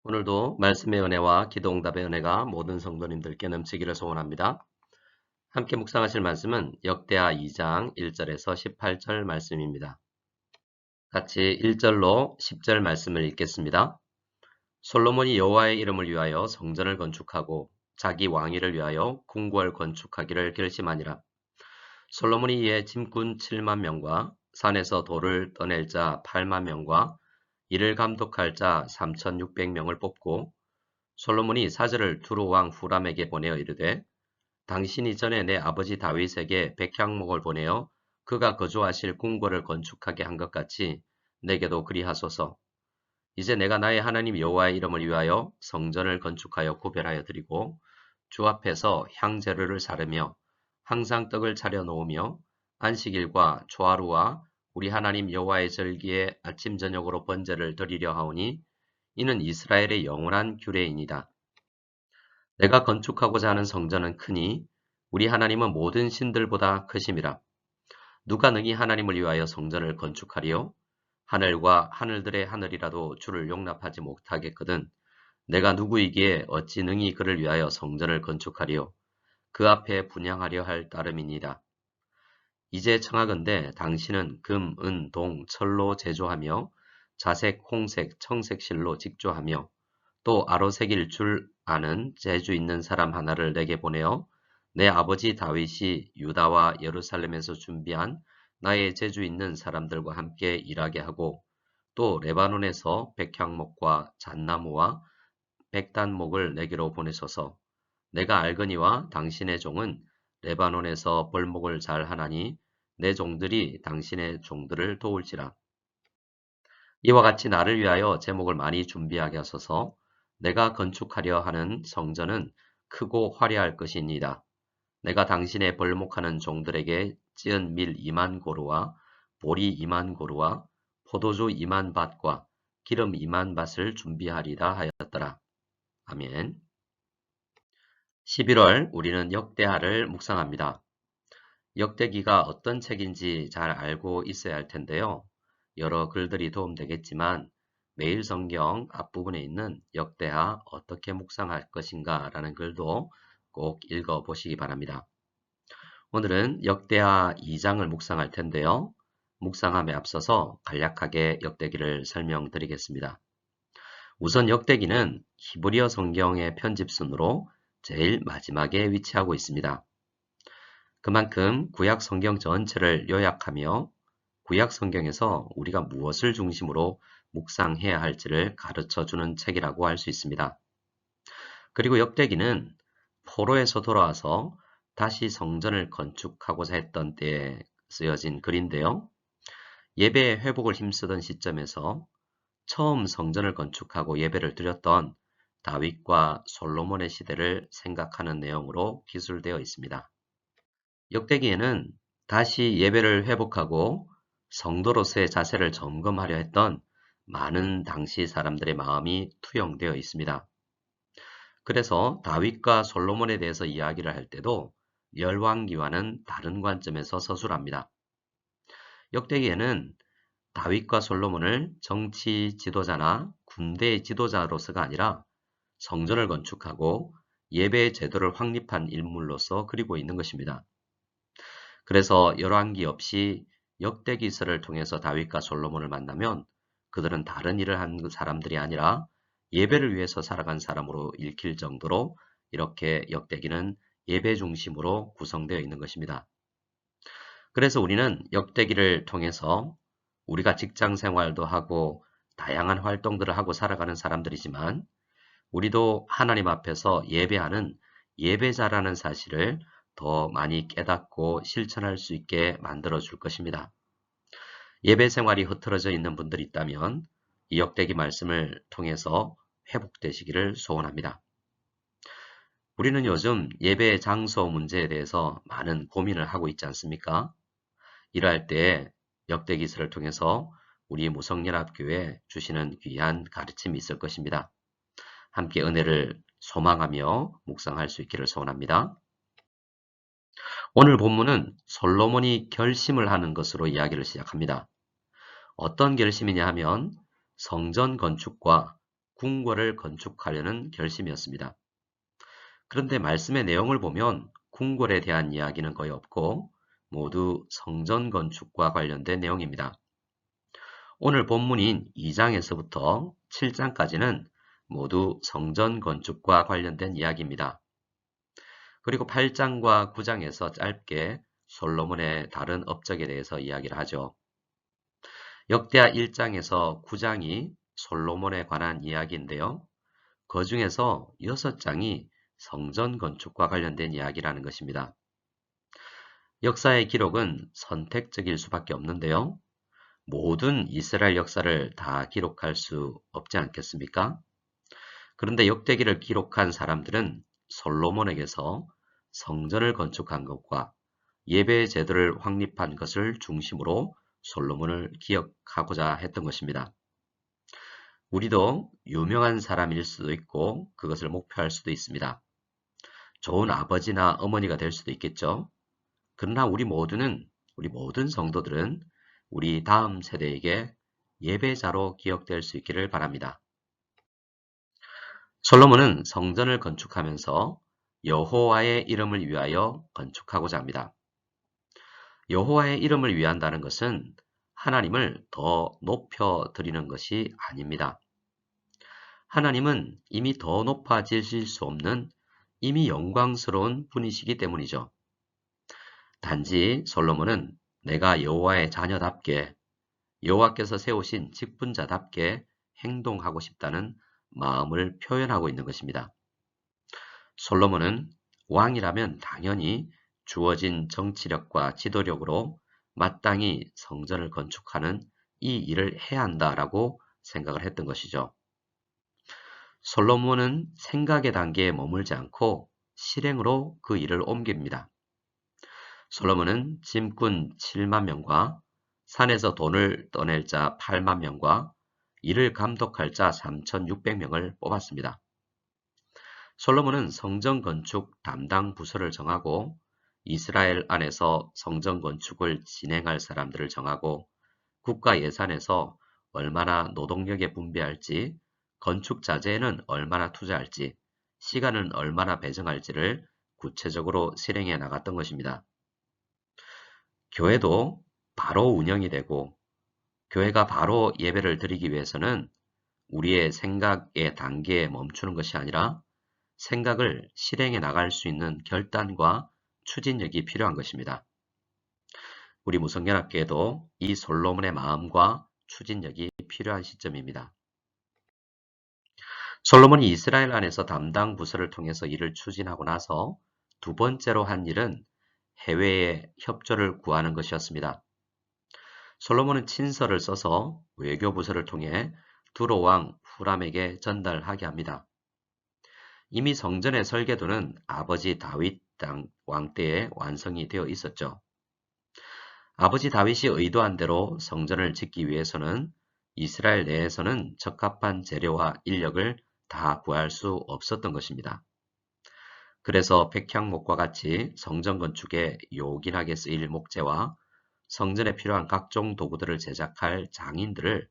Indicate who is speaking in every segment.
Speaker 1: 오늘도 말씀의 은혜와 기도응답의 은혜가 모든 성도님들께 넘치기를 소원합니다. 함께 묵상하실 말씀은 역대하 2장 1절에서 18절 말씀입니다. 같이 1절로 10절 말씀을 읽겠습니다. 솔로몬이 여호와의 이름을 위하여 성전을 건축하고 자기 왕위를 위하여 궁궐 건축하기를 결심하니라. 솔로몬이 이에 짐꾼 7만 명과 산에서 돌을 떠낼 자 8만 명과 이를 감독할 자 3,600명을 뽑고 솔로몬이 사절을 두루 왕 후람에게 보내어 이르되 당신이 전에 내 아버지 다윗에게 백향목을 보내어 그가 거주하실 궁궐을 건축하게 한 것 같이 내게도 그리하소서. 이제 내가 나의 하나님 여호와의 이름을 위하여 성전을 건축하여 구별하여 드리고 주 앞에서 향제류를 사르며 항상 떡을 차려 놓으며 안식일과 초하루와 우리 하나님 여호와의 절기에 아침 저녁으로 번제를 드리려 하오니 이는 이스라엘의 영원한 규례이니이다. 내가 건축하고자 하는 성전은 크니 우리 하나님은 모든 신들보다 크심이라. 누가 능히 하나님을 위하여 성전을 건축하리요? 하늘과 하늘들의 하늘이라도 주를 용납하지 못하겠거든. 내가 누구이기에 어찌 능히 그를 위하여 성전을 건축하리요? 그 앞에 분향하려 할 따름이니이다. 이제 청하건대 당신은 금, 은, 동, 철로 제조하며 자색, 홍색, 청색 실로 직조하며 또 아로새길 줄 아는 재주 있는 사람 하나를 내게 보내어 내 아버지 다윗이 유다와 예루살렘에서 준비한 나의 재주 있는 사람들과 함께 일하게 하고 또 레바논에서 백향목과 잣나무와 백단목을 내게로 보내소서. 내가 알거니와 당신의 종은 레바논에서 벌목을 잘 하나니 내 종들이 당신의 종들을 도울지라. 이와 같이 나를 위하여 제목을 많이 준비하게 하소서. 내가 건축하려 하는 성전은 크고 화려할 것이니이다. 내가 당신의 벌목하는 종들에게 찌은 밀 2만 고루와 보리 2만 고루와 포도주 2만 밭과 기름 2만 밭을 준비하리라 하였더라. 아멘. 11월 우리는 역대하를 묵상합니다. 역대기가 어떤 책인지 잘 알고 있어야 할 텐데요. 여러 글들이 도움되겠지만 매일 성경 앞부분에 있는 역대하 어떻게 묵상할 것인가 라는 글도 꼭 읽어보시기 바랍니다. 오늘은 역대하 2장을 묵상할 텐데요. 묵상함에 앞서서 간략하게 역대기를 설명드리겠습니다. 우선 역대기는 히브리어 성경의 편집순으로 제일 마지막에 위치하고 있습니다. 그만큼 구약 성경 전체를 요약하며 구약 성경에서 우리가 무엇을 중심으로 묵상해야 할지를 가르쳐주는 책이라고 할 수 있습니다. 그리고 역대기는 포로에서 돌아와서 다시 성전을 건축하고자 했던 때에 쓰여진 글인데요. 예배의 회복을 힘쓰던 시점에서 처음 성전을 건축하고 예배를 드렸던 다윗과 솔로몬의 시대를 생각하는 내용으로 기술되어 있습니다. 역대기에는 다시 예배를 회복하고 성도로서의 자세를 점검하려 했던 많은 당시 사람들의 마음이 투영되어 있습니다. 그래서 다윗과 솔로몬에 대해서 이야기를 할 때도 열왕기와는 다른 관점에서 서술합니다. 역대기에는 다윗과 솔로몬을 정치 지도자나 군대 지도자로서가 아니라 성전을 건축하고 예배의 제도를 확립한 인물로서 그리고 있는 것입니다. 그래서 열왕기 없이 역대기서를 통해서 다윗과 솔로몬을 만나면 그들은 다른 일을 한 사람들이 아니라 예배를 위해서 살아간 사람으로 읽힐 정도로 이렇게 역대기는 예배 중심으로 구성되어 있는 것입니다. 그래서 우리는 역대기를 통해서 우리가 직장 생활도 하고 다양한 활동들을 하고 살아가는 사람들이지만 우리도 하나님 앞에서 예배하는 예배자라는 사실을 더 많이 깨닫고 실천할 수 있게 만들어 줄 것입니다. 예배 생활이 흐트러져 있는 분들이 있다면 이 역대기 말씀을 통해서 회복되시기를 소원합니다. 우리는 요즘 예배 장소 문제에 대해서 많은 고민을 하고 있지 않습니까? 이러할 때 역대기서를 통해서 우리 무성연합교회 주시는 귀한 가르침이 있을 것입니다. 함께 은혜를 소망하며 묵상할 수 있기를 소원합니다. 오늘 본문은 솔로몬이 결심을 하는 것으로 이야기를 시작합니다. 어떤 결심이냐 하면 성전 건축과 궁궐을 건축하려는 결심이었습니다. 그런데 말씀의 내용을 보면 궁궐에 대한 이야기는 거의 없고 모두 성전 건축과 관련된 내용입니다. 오늘 본문인 2장에서부터 7장까지는 모두 성전 건축과 관련된 이야기입니다. 그리고 8장과 9장에서 짧게 솔로몬의 다른 업적에 대해서 이야기를 하죠. 역대하 1장에서 9장이 솔로몬에 관한 이야기인데요. 그 중에서 6장이 성전 건축과 관련된 이야기라는 것입니다. 역사의 기록은 선택적일 수밖에 없는데요. 모든 이스라엘 역사를 다 기록할 수 없지 않겠습니까? 그런데 역대기를 기록한 사람들은 솔로몬에게서 성전을 건축한 것과 예배 제도를 확립한 것을 중심으로 솔로몬을 기억하고자 했던 것입니다. 우리도 유명한 사람일 수도 있고 그것을 목표할 수도 있습니다. 좋은 아버지나 어머니가 될 수도 있겠죠. 그러나 우리 모든 성도들은 우리 다음 세대에게 예배자로 기억될 수 있기를 바랍니다. 솔로몬은 성전을 건축하면서 여호와의 이름을 위하여 건축하고자 합니다. 여호와의 이름을 위한다는 것은 하나님을 더 높여 드리는 것이 아닙니다. 하나님은 이미 더 높아지실 수 없는 이미 영광스러운 분이시기 때문이죠. 단지 솔로몬은 내가 여호와의 자녀답게 여호와께서 세우신 직분자답게 행동하고 싶다는 마음을 표현하고 있는 것입니다. 솔로몬은 왕이라면 당연히 주어진 정치력과 지도력으로 마땅히 성전을 건축하는 이 일을 해야 한다라고 생각을 했던 것이죠. 솔로몬은 생각의 단계에 머물지 않고 실행으로 그 일을 옮깁니다. 솔로몬은 짐꾼 7만 명과 산에서 돈을 떠낼 자 8만 명과 이를 감독할 자 3,600명을 뽑았습니다. 솔로몬은 성전 건축 담당 부서를 정하고 이스라엘 안에서 성전 건축을 진행할 사람들을 정하고 국가 예산에서 얼마나 노동력에 분배할지, 건축 자재에는 얼마나 투자할지, 시간은 얼마나 배정할지를 구체적으로 실행해 나갔던 것입니다. 교회도 바로 운영이 되고 교회가 바로 예배를 드리기 위해서는 우리의 생각의 단계에 멈추는 것이 아니라 생각을 실행해 나갈 수 있는 결단과 추진력이 필요한 것입니다. 우리 무성연합교회도 이 솔로몬의 마음과 추진력이 필요한 시점입니다. 솔로몬이 이스라엘 안에서 담당 부서를 통해서 일을 추진하고 나서 두 번째로 한 일은 해외의 협조를 구하는 것이었습니다. 솔로몬은 친서를 써서 외교부서를 통해 두로 왕 후람에게 전달하게 합니다. 이미 성전의 설계도는 아버지 다윗 왕 때에 완성이 되어 있었죠. 아버지 다윗이 의도한 대로 성전을 짓기 위해서는 이스라엘 내에서는 적합한 재료와 인력을 다 구할 수 없었던 것입니다. 그래서 백향목과 같이 성전 건축에 요긴하게 쓰일 목재와 성전에 필요한 각종 도구들을 제작할 장인들을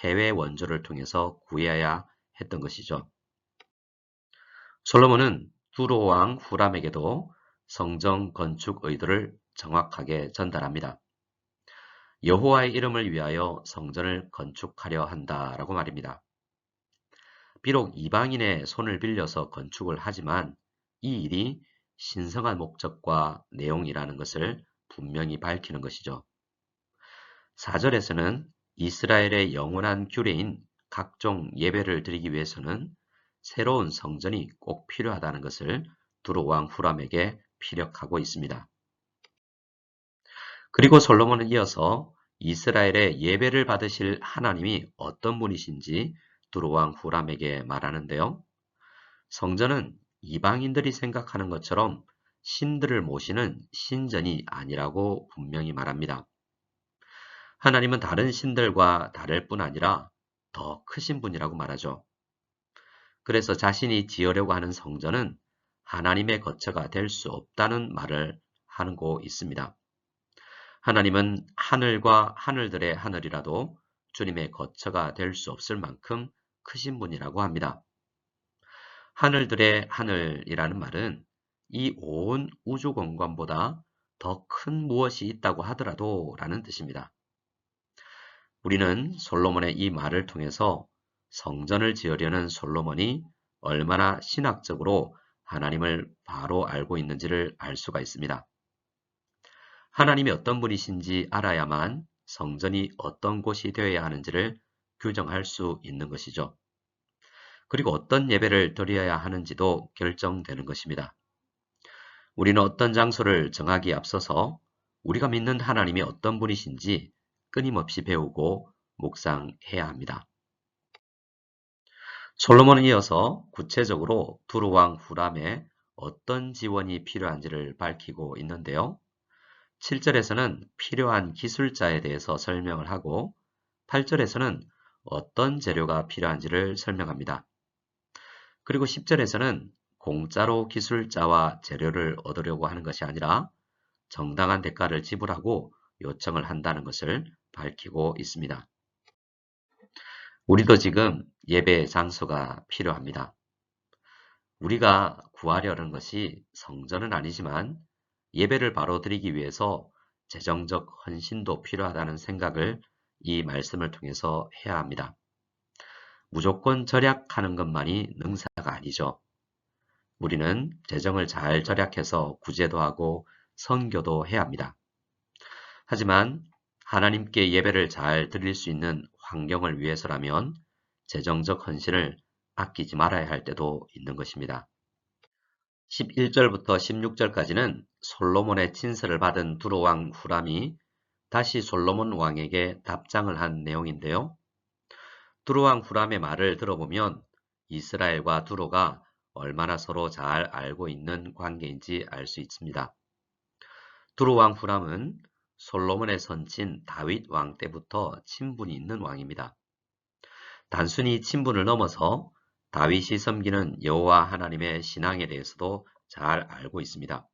Speaker 1: 해외 원조를 통해서 구해야 했던 것이죠. 솔로몬은 두로 왕 후람에게도 성전 건축 의도를 정확하게 전달합니다. 여호와의 이름을 위하여 성전을 건축하려 한다라고 말입니다. 비록 이방인의 손을 빌려서 건축을 하지만 이 일이 신성한 목적과 내용이라는 것을 분명히 밝히는 것이죠. 4절에서는 이스라엘의 영원한 규례인 각종 예배를 드리기 위해서는 새로운 성전이 꼭 필요하다는 것을 두로 왕 후람에게 피력하고 있습니다. 그리고 솔로몬은 이어서 이스라엘의 예배를 받으실 하나님이 어떤 분이신지 두로 왕 후람에게 말하는데요. 성전은 이방인들이 생각하는 것처럼 신들을 모시는 신전이 아니라고 분명히 말합니다. 하나님은 다른 신들과 다를 뿐 아니라 더 크신 분이라고 말하죠. 그래서 자신이 지으려고 하는 성전은 하나님의 거처가 될 수 없다는 말을 하고 있습니다. 하나님은 하늘과 하늘들의 하늘이라도 주님의 거처가 될 수 없을 만큼 크신 분이라고 합니다. 하늘들의 하늘이라는 말은 이 온 우주 공간보다 더 큰 무엇이 있다고 하더라도 라는 뜻입니다. 우리는 솔로몬의 이 말을 통해서 성전을 지으려는 솔로몬이 얼마나 신학적으로 하나님을 바로 알고 있는지를 알 수가 있습니다. 하나님이 어떤 분이신지 알아야만 성전이 어떤 곳이 되어야 하는지를 규정할 수 있는 것이죠. 그리고 어떤 예배를 드려야 하는지도 결정되는 것입니다. 우리는 어떤 장소를 정하기에 앞서서 우리가 믿는 하나님이 어떤 분이신지 끊임없이 배우고 묵상해야 합니다. 솔로몬은 이어서 구체적으로 두루왕 후람에 어떤 지원이 필요한지를 밝히고 있는데요. 7절에서는 필요한 기술자에 대해서 설명을 하고 8절에서는 어떤 재료가 필요한지를 설명합니다. 그리고 10절에서는 공짜로 기술자와 재료를 얻으려고 하는 것이 아니라 정당한 대가를 지불하고 요청을 한다는 것을 밝히고 있습니다. 우리도 지금 예배 장소가 필요합니다. 우리가 구하려는 것이 성전은 아니지만 예배를 바로 드리기 위해서 재정적 헌신도 필요하다는 생각을 이 말씀을 통해서 해야 합니다. 무조건 절약하는 것만이 능사가 아니죠. 우리는 재정을 잘 절약해서 구제도 하고 선교도 해야 합니다. 하지만 하나님께 예배를 잘 드릴 수 있는 환경을 위해서라면 재정적 헌신을 아끼지 말아야 할 때도 있는 것입니다. 11절부터 16절까지는 솔로몬의 친서를 받은 두로왕 후람이 다시 솔로몬 왕에게 답장을 한 내용인데요. 두로왕 후람의 말을 들어보면 이스라엘과 두로가 얼마나 서로 잘 알고 있는 관계인지 알 수 있습니다. 두로왕 후람은 솔로몬의 선친 다윗 왕 때부터 친분이 있는 왕입니다. 단순히 친분을 넘어서 다윗이 섬기는 여호와 하나님의 신앙에 대해서도 잘 알고 있습니다.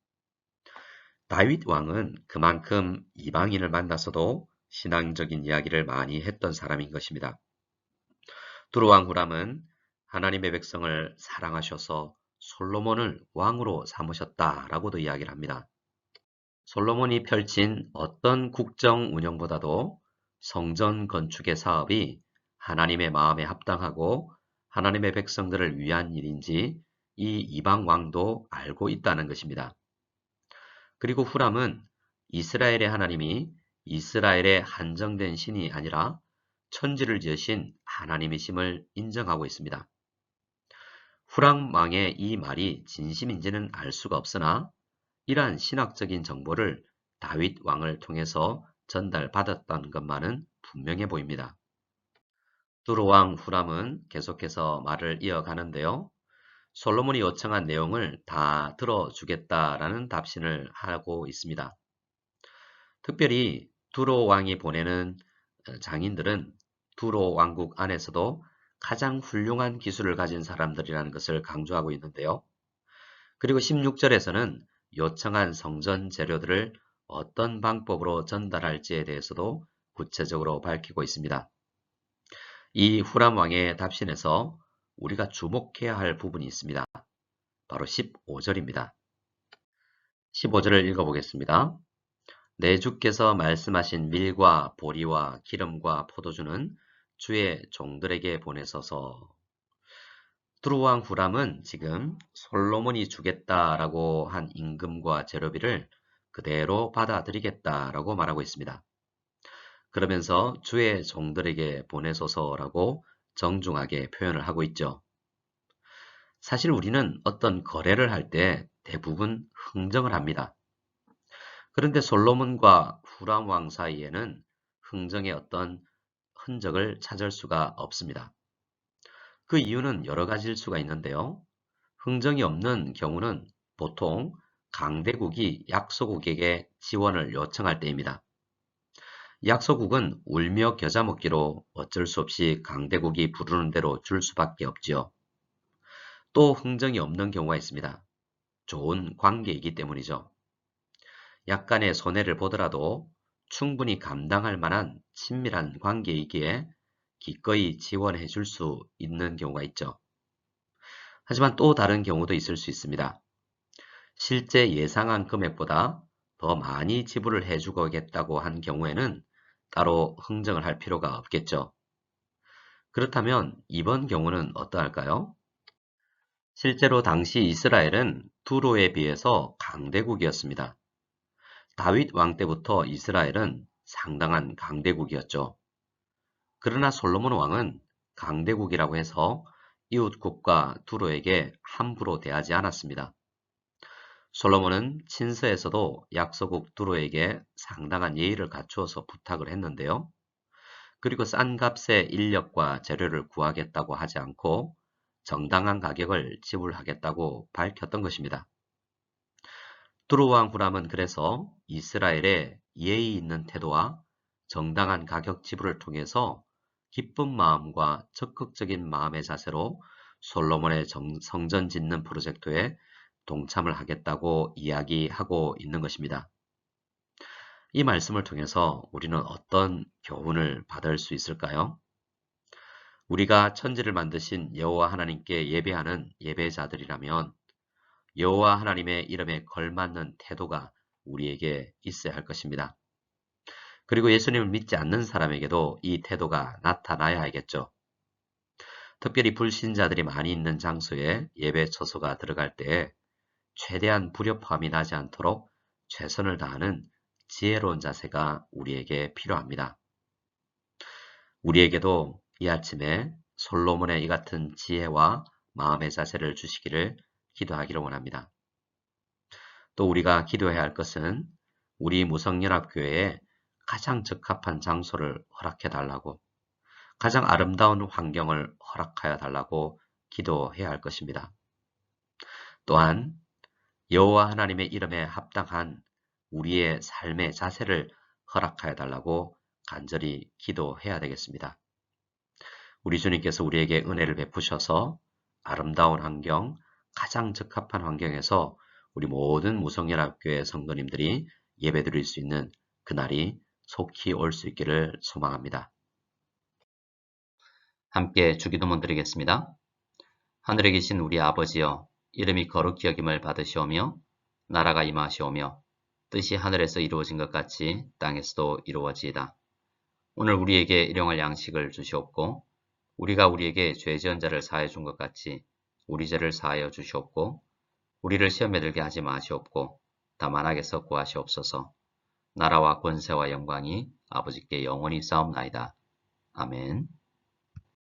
Speaker 1: 다윗 왕은 그만큼 이방인을 만나서도 신앙적인 이야기를 많이 했던 사람인 것입니다. 두로왕 후람은 하나님의 백성을 사랑하셔서 솔로몬을 왕으로 삼으셨다라고도 이야기를 합니다. 솔로몬이 펼친 어떤 국정 운영보다도 성전 건축의 사업이 하나님의 마음에 합당하고 하나님의 백성들을 위한 일인지 이 이방 왕도 알고 있다는 것입니다. 그리고 후람은 이스라엘의 하나님이 이스라엘의 한정된 신이 아니라 천지를 지으신 하나님이심을 인정하고 있습니다. 후람 왕의 이 말이 진심인지는 알 수가 없으나 이러한 신학적인 정보를 다윗 왕을 통해서 전달받았던 것만은 분명해 보입니다. 두로왕 후람은 계속해서 말을 이어가는데요. 솔로몬이 요청한 내용을 다 들어주겠다라는 답신을 하고 있습니다. 특별히 두로 왕이 보내는 장인들은 두로 왕국 안에서도 가장 훌륭한 기술을 가진 사람들이라는 것을 강조하고 있는데요. 그리고 16절에서는 요청한 성전 재료들을 어떤 방법으로 전달할지에 대해서도 구체적으로 밝히고 있습니다. 이 후람 왕의 답신에서 우리가 주목해야 할 부분이 있습니다. 바로 15절입니다. 15절을 읽어보겠습니다. 내 주께서 말씀하신 밀과 보리와 기름과 포도주는 주의 종들에게 보내소서. 두로왕 후람은 지금 솔로몬이 주겠다라고 한 임금과 재료비를 그대로 받아들이겠다라고 말하고 있습니다. 그러면서 주의 종들에게 보내소서라고 정중하게 표현을 하고 있죠. 사실 우리는 어떤 거래를 할 때 대부분 흥정을 합니다. 그런데 솔로몬과 후람 왕 사이에는 흥정의 어떤 흔적을 찾을 수가 없습니다. 그 이유는 여러 가지일 수가 있는데요. 흥정이 없는 경우는 보통 강대국이 약소국에게 지원을 요청할 때입니다. 약소국은 울며 겨자 먹기로 어쩔 수 없이 강대국이 부르는 대로 줄 수밖에 없지요. 또 흥정이 없는 경우가 있습니다. 좋은 관계이기 때문이죠. 약간의 손해를 보더라도 충분히 감당할 만한 친밀한 관계이기에 기꺼이 지원해 줄 수 있는 경우가 있죠. 하지만 또 다른 경우도 있을 수 있습니다. 실제 예상한 금액보다 더 많이 지불을 해주겠다고 한 경우에는 따로 흥정을 할 필요가 없겠죠. 그렇다면 이번 경우는 어떠할까요? 실제로 당시 이스라엘은 두로에 비해서 강대국이었습니다. 다윗 왕 때부터 이스라엘은 상당한 강대국이었죠. 그러나 솔로몬 왕은 강대국이라고 해서 이웃국가 두로에게 함부로 대하지 않았습니다. 솔로몬은 친서에서도 약소국 두로에게 상당한 예의를 갖추어서 부탁을 했는데요. 그리고 싼 값의 인력과 재료를 구하겠다고 하지 않고 정당한 가격을 지불하겠다고 밝혔던 것입니다. 두로 왕 후람은 그래서 이스라엘의 예의 있는 태도와 정당한 가격 지불을 통해서 기쁜 마음과 적극적인 마음의 자세로 솔로몬의 성전 짓는 프로젝트에 동참을 하겠다고 이야기하고 있는 것입니다. 이 말씀을 통해서 우리는 어떤 교훈을 받을 수 있을까요? 우리가 천지를 만드신 여호와 하나님께 예배하는 예배자들이라면 여호와 하나님의 이름에 걸맞는 태도가 우리에게 있어야 할 것입니다. 그리고 예수님을 믿지 않는 사람에게도 이 태도가 나타나야 하겠죠. 특별히 불신자들이 많이 있는 장소에 예배 처소가 들어갈 때 최대한 불협화음이 나지 않도록 최선을 다하는 지혜로운 자세가 우리에게 필요합니다. 우리에게도 이 아침에 솔로몬의 이 같은 지혜와 마음의 자세를 주시기를 기도하기를 원합니다. 또 우리가 기도해야 할 것은 우리 무성연합교회에 가장 적합한 장소를 허락해 달라고, 가장 아름다운 환경을 허락하여 달라고 기도해야 할 것입니다. 또한 여호와 하나님의 이름에 합당한 우리의 삶의 자세를 허락하여 달라고 간절히 기도해야 되겠습니다. 우리 주님께서 우리에게 은혜를 베푸셔서 아름다운 환경, 가장 적합한 환경에서 우리 모든 무성연합교회 성도님들이 예배드릴 수 있는 그날이 속히 올 수 있기를 소망합니다. 함께 주기도문 드리겠습니다. 하늘에 계신 우리 아버지여, 이름이 거룩히 여김을 받으시오며 나라가 임하시오며 뜻이 하늘에서 이루어진 것 같이 땅에서도 이루어지이다. 오늘 우리에게 일용할 양식을 주시옵고 우리가 우리에게 죄 지은 자를 사하여 준 것 같이 우리 죄를 사하여 주시옵고 우리를 시험에 들게 하지 마시옵고 다만 악에서 구하시옵소서. 나라와 권세와 영광이 아버지께 영원히 싸움나이다. 아멘.